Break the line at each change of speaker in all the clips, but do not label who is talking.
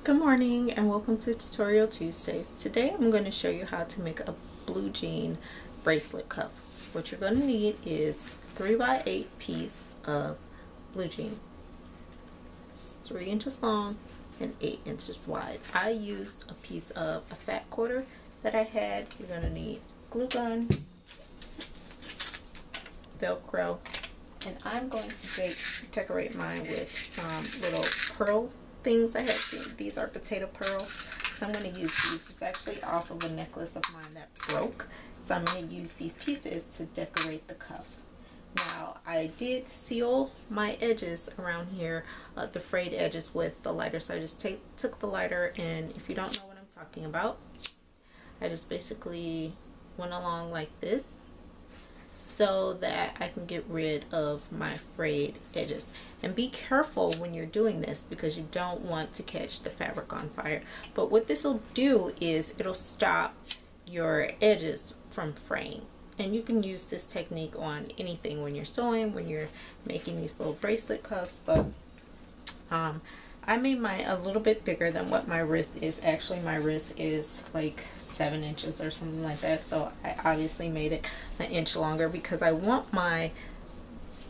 Good morning and welcome to Tutorial Tuesdays. Today I'm going to show you how to make a blue jean bracelet cuff. What you're going to need is 3x8 piece of blue jean. It's 3 inches long and 8 inches wide. I used a piece of a fat quarter that I had. You're going to need glue gun, velcro, and I'm going to decorate mine with some little pearl things I have. These are potato pearls, so I'm going to use these. It's actually off of a necklace of mine that broke, so I'm going to use these pieces to decorate the cuff. Now I did seal my edges around here, the frayed edges, with the lighter, so I just took the lighter, and if you don't know what I'm talking about, I just basically went along like this so that I can get rid of my frayed edges. And be careful when you're doing this because you don't want to catch the fabric on fire. But what this will do is it'll stop your edges from fraying. And you can use this technique on anything when you're sewing, when you're making these little bracelet cuffs. But I made mine a little bit bigger than what my wrist is. Actually, my wrist is like 7 inches or something like that, so I obviously made it an inch longer because I want my,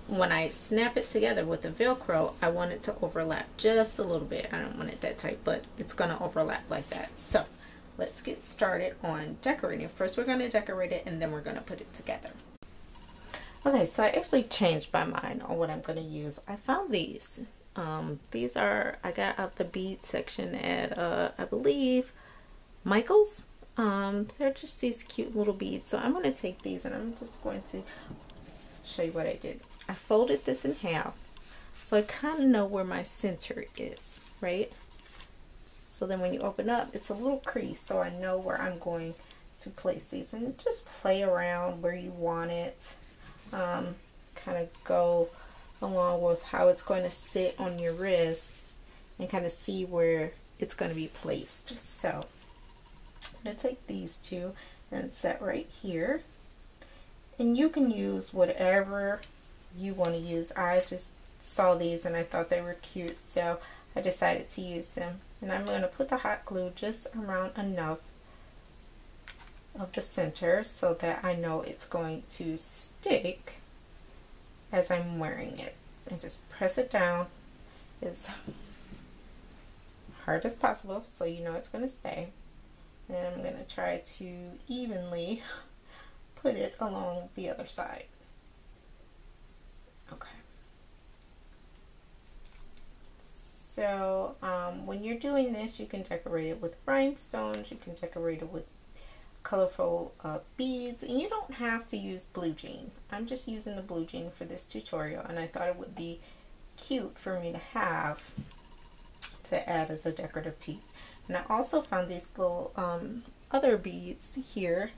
when I snap it together with the velcro, I want it to overlap just a little bit. I don't want it that tight, but it's going to overlap like that. So let's get started on decorating. First we're going to decorate it and then we're going to put it together. Okay, so I actually changed my mind on what I'm going to use. I found these. These are, I got out the bead section at I believe Michael's. They're just these cute little beads, so I'm going to take these and I'm just going to show you what I did. I folded this in half so I kind of know where my center is, right? So then when you open up, it's a little crease, so I know where I'm going to place these, and just play around where you want it. Kind of go along with how it's going to sit on your wrist and kind of see where it's going to be placed. So I'm going to take these two and set right here, and you can use whatever you want to use. I just saw these and I thought they were cute, so I decided to use them. And I'm going to put the hot glue just around enough of the center so that I know it's going to stick as I'm wearing it, and just press it down as hard as possible so you know it's going to stay. And I'm going to try to evenly put it along the other side. Okay. So when you're doing this, you can decorate it with rhinestones, you can decorate it with colorful beads, and you don't have to use blue jean. I'm just using the blue jean for this tutorial, and I thought it would be cute for me to have to add as a decorative piece. And I also found these little other beads here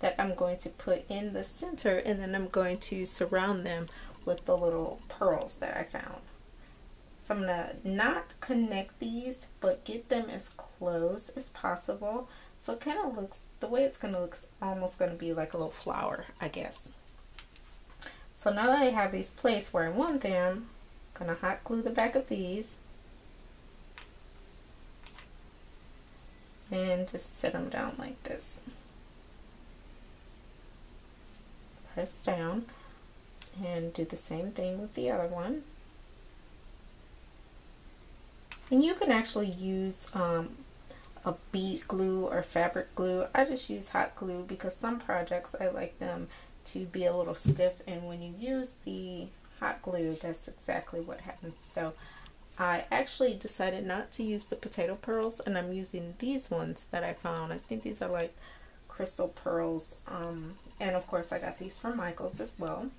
that I'm going to put in the center, and then I'm going to surround them with the little pearls that I found. So I'm going to not connect these, but get them as close as possible. So it kind of looks, the way it's going to look, almost going to be like a little flower, I guess. So now that I have these placed where I want them, I'm going to hot glue the back of these and just set them down like this. Press down and do the same thing with the other one. And you can actually use a bead glue or fabric glue. I just use hot glue because some projects I like them to be a little stiff, and when you use the hot glue, that's exactly what happens. So I actually decided not to use the potato pearls, and I'm using these ones that I found. I think these are like crystal pearls, and of course I got these from Michael's as well.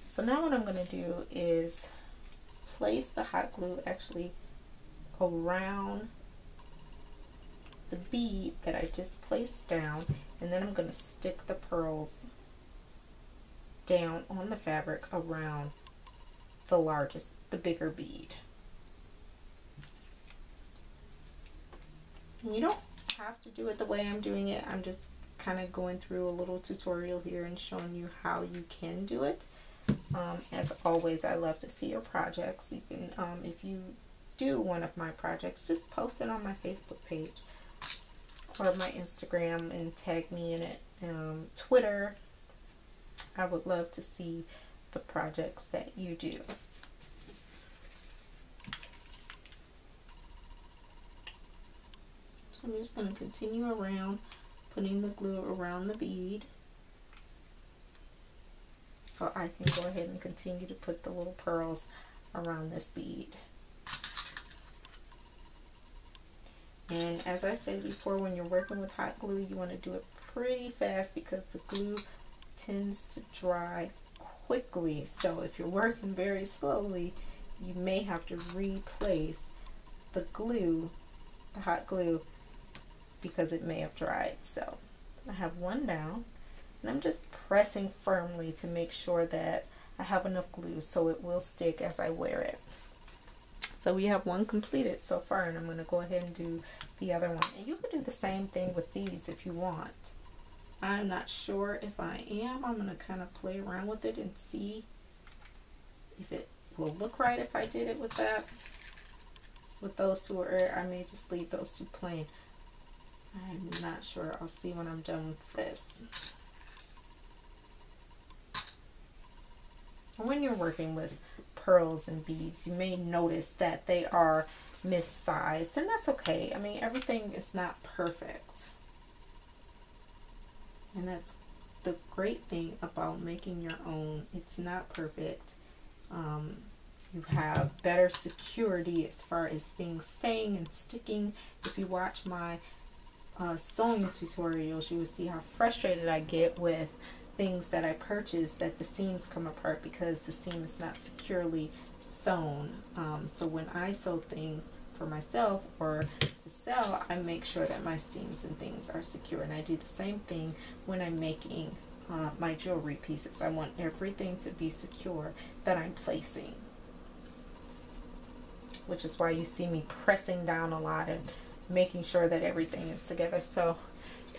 So now what I'm going to do is place the hot glue actually around the bead that I just placed down, and then I'm going to stick the pearls down on the fabric around the bigger bead. And you don't have to do it the way I'm doing it. I'm just kind of going through a little tutorial here and showing you how you can do it. As always, I love to see your projects. You can, if you do one of my projects, just post it on my Facebook page or my Instagram and tag me in it. Twitter, I would love to see the projects that you do. So I'm just going to continue around, putting the glue around the bead, so I can go ahead and continue to put the little pearls around this bead. And as I said before, when you're working with hot glue, you want to do it pretty fast because the glue tends to dry quickly. So if you're working very slowly, you may have to replace the glue, the hot glue, because it may have dried. So I have one down, and I'm just pressing firmly to make sure that I have enough glue so it will stick as I wear it. So we have one completed so far, and I'm going to go ahead and do the other one. And you could do the same thing with these if you want. I'm not sure if I am. I'm going to kind of play around with it and see if it will look right if I did it with that. With those two, or I may just leave those two plain. I'm not sure. I'll see when I'm done with this. When you're working with pearls and beads, you may notice that they are missized, and that's okay. I mean, everything is not perfect, and that's the great thing about making your own. It's not perfect. You have better security as far as things staying and sticking. If you watch my sewing tutorials, you will see how frustrated I get with things that I purchase that the seams come apart because the seam is not securely sewn. So when I sew things for myself or to sell, I make sure that my seams and things are secure, and I do the same thing when I'm making my jewelry pieces. I want everything to be secure that I'm placing, which is why you see me pressing down a lot and making sure that everything is together. So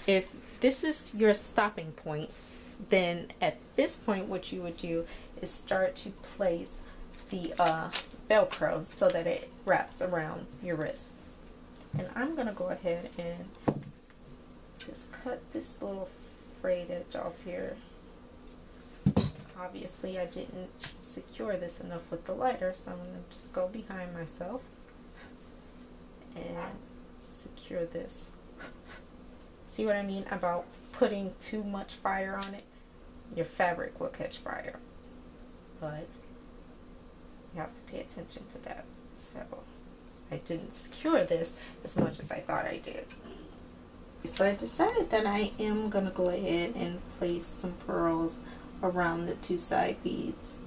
if this is your stopping point, then at this point what you would do is start to place the velcro so that it wraps around your wrist. And I'm gonna go ahead and just cut this little frayed edge off here. Obviously I didn't secure this enough with the lighter, so I'm gonna just go behind myself and secure this. See what I mean about putting too much fire on it? Your fabric will catch fire, but you have to pay attention to that. So I didn't secure this as much as I thought I did. So I decided that I am going to go ahead and place some pearls around the two side beads,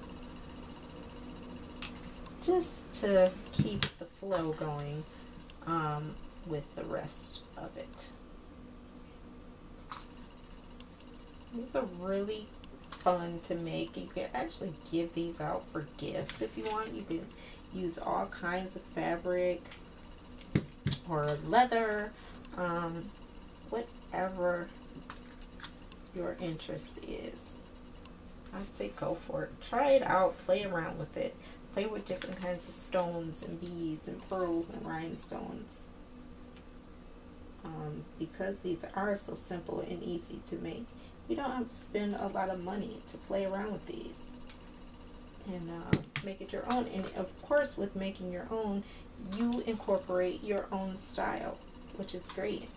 just to keep the flow going with the rest of it. These are really fun to make. You can actually give these out for gifts if you want. You can use all kinds of fabric or leather, whatever your interest is. I'd say go for it. Try it out. Play around with it. Play with different kinds of stones and beads and pearls and rhinestones. Because these are so simple and easy to make, you don't have to spend a lot of money to play around with these and make it your own. And of course, with making your own, you incorporate your own style, which is great.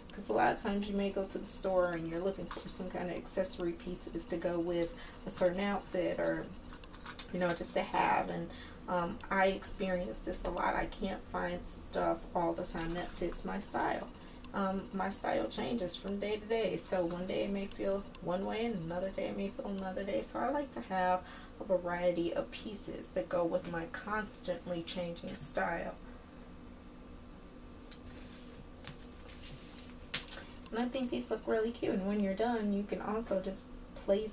Because a lot of times you may go to the store and you're looking for some kind of accessory pieces to go with a certain outfit, or you know, just to have. And I experience this a lot. I can't find stuff all the time that fits my style. My style changes from day to day, so one day it may feel one way and another day it may feel another day. So I like to have a variety of pieces that go with my constantly changing style. And I think these look really cute, and when you're done you can also just place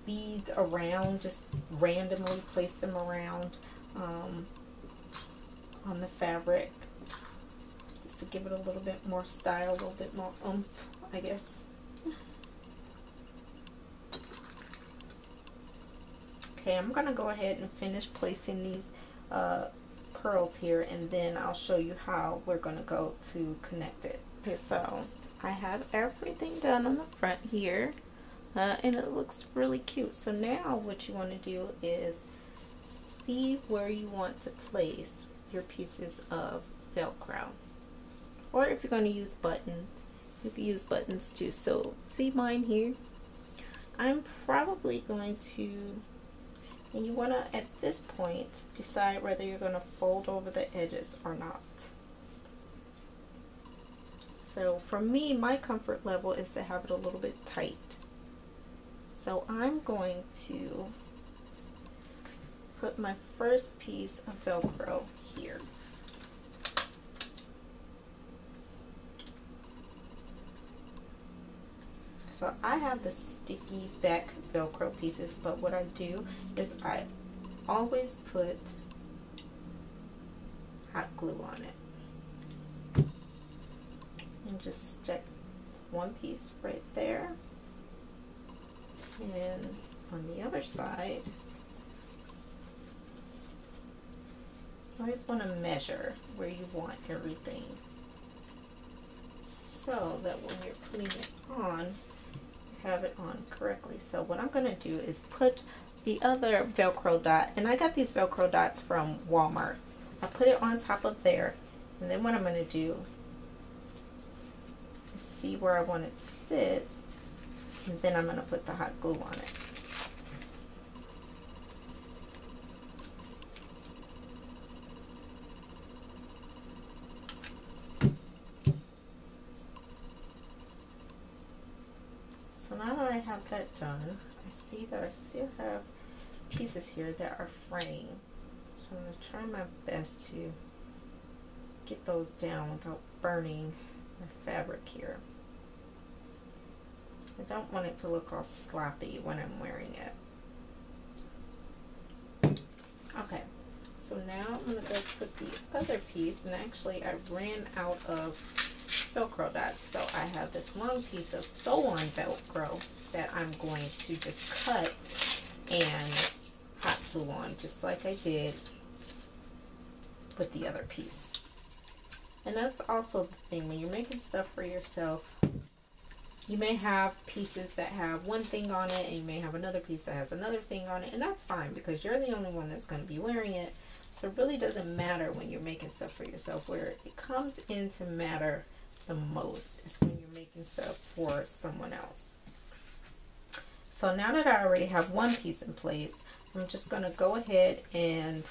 beads around, just randomly place them around on the fabric, to give it a little bit more style, a little bit more oomph, I guess. Okay, I'm gonna go ahead and finish placing these pearls here, and then I'll show you how we're going to go to connect it. Okay, so I have everything done on the front here, and it looks really cute. So now what you want to do is see where you want to place your pieces of velcro, or if you're going to use buttons, you can use buttons too. So see mine here, I'm probably going to, and you want to at this point decide whether you're going to fold over the edges or not. So for me, my comfort level is to have it a little bit tight. So I'm going to put my first piece of velcro here. So I have the sticky back velcro pieces, but what I do is I always put hot glue on it. And just stick one piece right there. And on the other side, you always want to measure where you want everything, so that when you're putting it on, you have it on correctly. So what I'm going to do is put the other Velcro dot, and I got these Velcro dots from Walmart. I put it on top of there, and then what I'm going to do is see where I want it to sit, and then I'm going to put the hot glue on it. So now that I have that done, I see that I still have pieces here that are fraying. So I'm going to try my best to get those down without burning the fabric here. I don't want it to look all sloppy when I'm wearing it. Okay, so now I'm going to go put the other piece, and actually I ran out of Velcro dots, so I have this long piece of sew-on Velcro that I'm going to just cut and hot glue on, just like I did with the other piece. And that's also the thing, when you're making stuff for yourself, you may have pieces that have one thing on it, and you may have another piece that has another thing on it, and that's fine because you're the only one that's going to be wearing it. So it really doesn't matter when you're making stuff for yourself. Where it comes into matter the most is when you're making stuff for someone else. So now that I already have one piece in place, I'm just going to go ahead and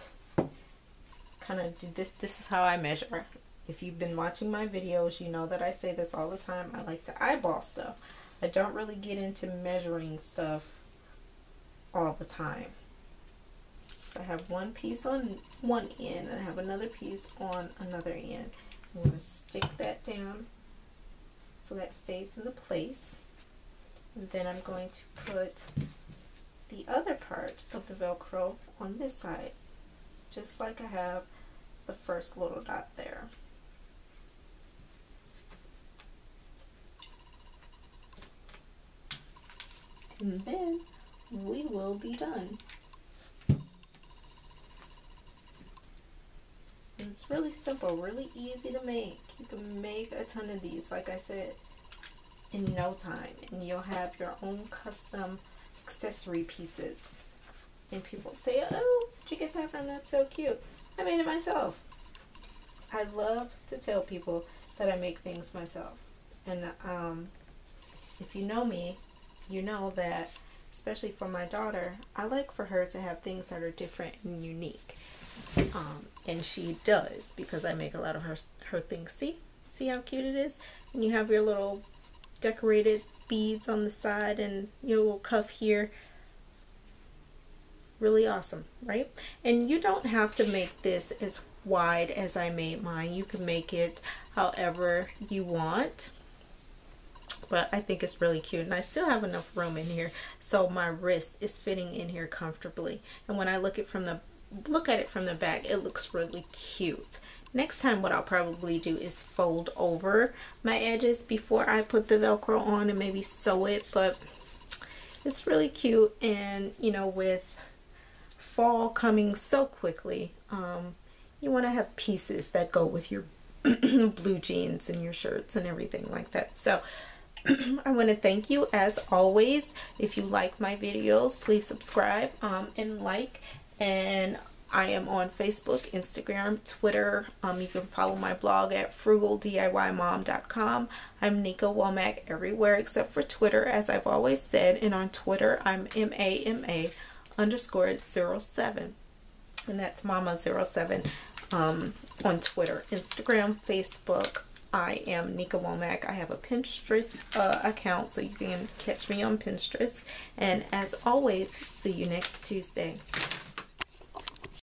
kind of do this. This is how I measure. If you've been watching my videos, you know that I say this all the time. I like to eyeball stuff. I don't really get into measuring stuff all the time. So I have one piece on one end, and I have another piece on another end. I'm going to stick that down so that stays in the place. And then I'm going to put the other part of the Velcro on this side, just like I have the first little dot there. And then we will be done. And it's really simple, really easy to make. You can make a ton of these, like I said, in no time. And you'll have your own custom accessory pieces. And people say, oh, did you get that from? That's so cute. I made it myself. I love to tell people that I make things myself. And if you know me, you know that, especially for my daughter, I like for her to have things that are different and unique. And she does, because I make a lot of her things. See how cute it is? And you have your little decorated beads on the side and your little cuff here. Really awesome, right? And you don't have to make this as wide as I made mine. You can make it however you want. But I think it's really cute, and I still have enough room in here, so my wrist is fitting in here comfortably. And when I look at it from the back, it looks really cute. Next time, what I'll probably do is fold over my edges before I put the Velcro on and maybe sew it. But it's really cute, and you know, with fall coming so quickly, you want to have pieces that go with your blue jeans and your shirts and everything like that. So I want to thank you as always. If you like my videos, please subscribe and like. And I am on Facebook, Instagram, Twitter. You can follow my blog at frugaldiyMom.com. I'm Nika Womack everywhere except for Twitter, as I've always said. And on Twitter, I'm MAMA_07. And that's Mama07 on Twitter. Instagram, Facebook, I am Nika Womack. I have a Pinterest account, so you can catch me on Pinterest. And as always, see you next Tuesday.